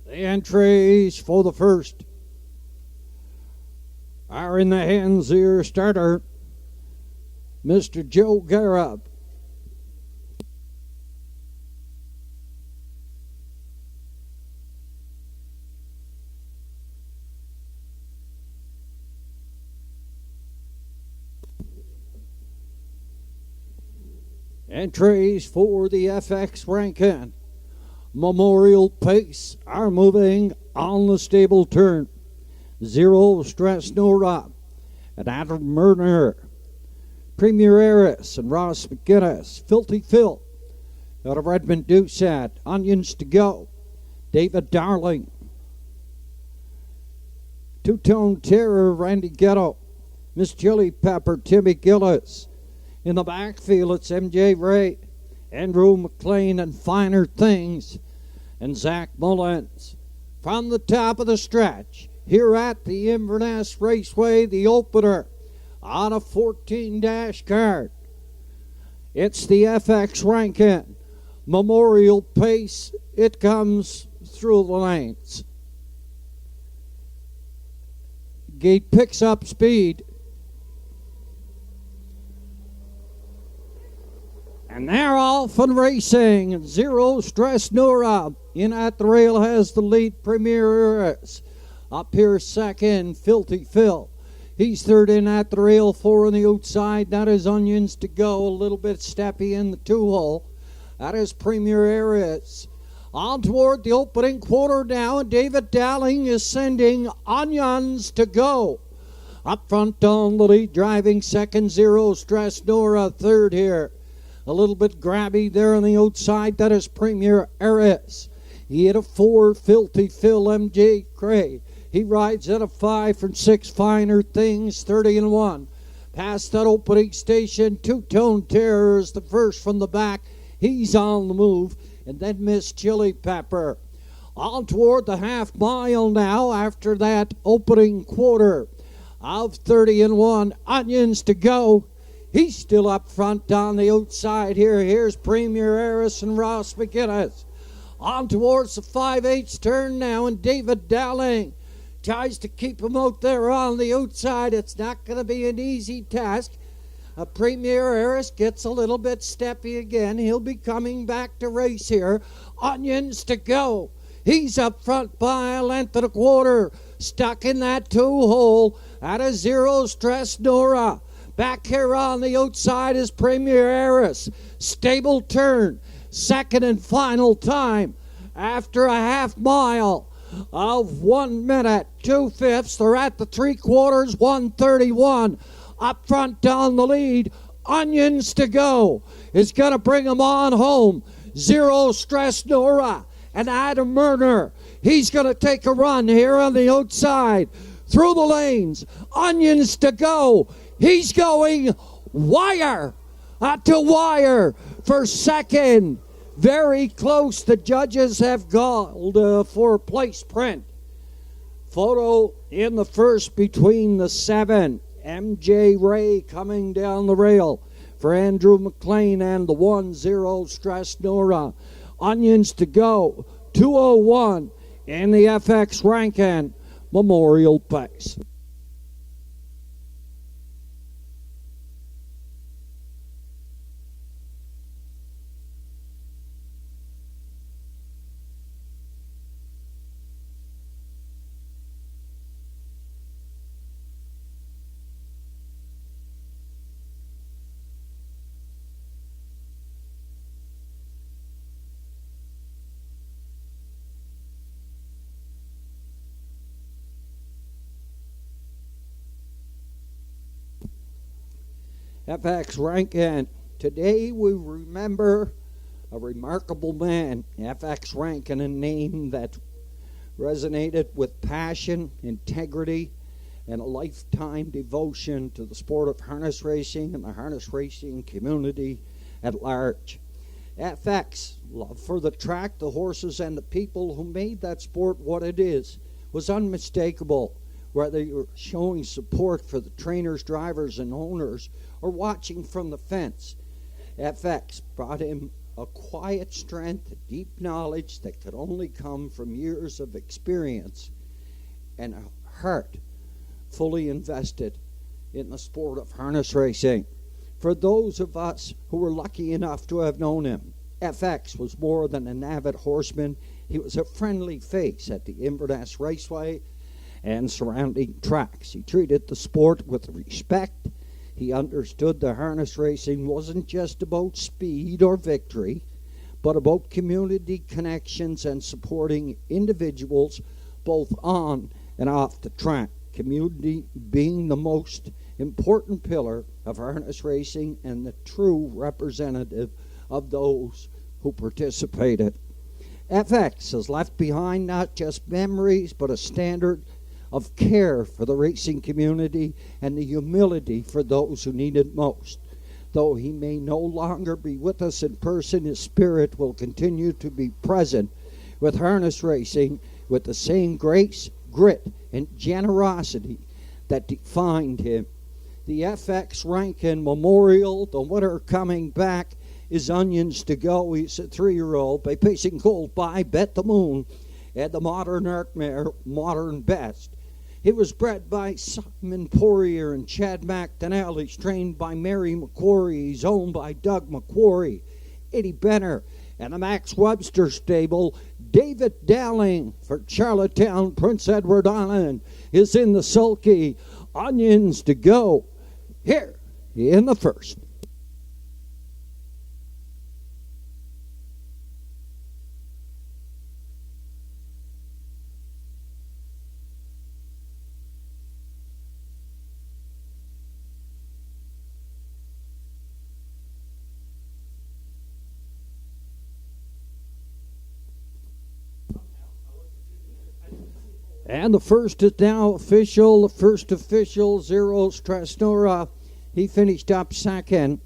The entries for the first are in the hands of your starter, Mr. Joe Garab. Entries for the FX Rankin Memorial Pace are moving on the stable turn. Zero Stress No Rob and Adam Murner, Premier Harris and Ross McGinnis, Filthy Phil out of Redmond Doucette, Onions to Go, David Darling, Two Tone Terror, Randy Ghetto, Miss Chili Pepper, Timmy Gillis. In the backfield, it's MJ Ray, Andrew McLean, and Finer Things, and Zach Mullins. From the top of the stretch, here at the Inverness Raceway, the opener on a 14-dash card. It's the FX Rankin Memorial Pace. It comes through the lanes. Gate picks up speed. And they're off and racing. Zero Stress Nora in at the rail has the lead. Premier Harris up here second. Filthy Phil, he's third in at the rail. Four on the outside. That is Onions to Go. A little bit steppy in the two-hole. That is Premier Harris. On toward the opening quarter now, and David Dowling is sending Onions to Go. Up front on the lead, driving second. Zero Stress Nora third here. A little bit grabby there on the outside. That is Premier Harris. He hit a 4, Filthy Phil, MJ Cray. He rides at a 5 from 6, Finer Things, 30-1. Past that opening station, Two Tone Terror is the first from the back. He's on the move. And then Miss Chili Pepper. On toward the half mile now after that opening quarter of 30-1. Onions to Go. He's still up front on the outside here. Here's Premier Harris and Ross McGinnis. On towards the 5/8 turn now, and David Dowling tries to keep him out there on the outside. It's not going to be an easy task. Premier Harris gets a little bit steppy again. He'll be coming back to race here. Onions to Go. He's up front by a length and a quarter. Stuck in that two-hole at a Zero Stress Nora. Back here on the outside is Premier Harris. Stable turn. Second and final time after a half mile of 1 minute, 2/5. They're at the 3/4, 1:31. Up front down the lead. Onions to Go is going to bring them on home. Zero Stress Nora and Adam Murner. He's going to take a run here on the outside. Through the lanes. Onions to Go. He's going wire to wire for second. Very close. The judges have called for place print. Photo in the first between the 7. MJ Ray coming down the rail for Andrew McLean and the 1-0 Stress Nora. Onions to Go. 2:01 in the FX Rankin Memorial Pace. FX Rankin. Today we remember a remarkable man. FX Rankin, a name that resonated with passion, integrity, and a lifetime devotion to the sport of harness racing and the harness racing community at large. FX, love for the track, the horses, and the people who made that sport what it is, was unmistakable. Whether you're showing support for the trainers, drivers, and owners, or watching from the fence, FX brought him a quiet strength, a deep knowledge that could only come from years of experience and a heart fully invested in the sport of harness racing. For those of us who were lucky enough to have known him, FX was more than an avid horseman. He was a friendly face at the Inverness Raceway and surrounding tracks. He treated the sport with respect. He understood that harness racing wasn't just about speed or victory, but about community connections and supporting individuals both on and off the track. Community being the most important pillar of harness racing and the true representative of those who participated. FX has left behind not just memories, but a standard of care for the racing community and the humility for those who need it most. Though he may no longer be with us in person, his spirit will continue to be present with harness racing with the same grace, grit, and generosity that defined him. The FX Rankin Memorial, the winner coming back, is Onions to Go. He's a 3-year-old by Pacing Gold by Bet the Moon and the Modern Art Mare, Modern Best. He was bred by Simon Poirier and Chad McDonnell. He's trained by Mary McQuarrie. He's owned by Doug McQuarrie, Eddie Benner, and the Max Webster stable. David Dowling for Charlottetown, Prince Edward Island, is in the sulky. Onions to Go here in the first. And the first is now official. The first official, Zero Strasnora. He finished up second.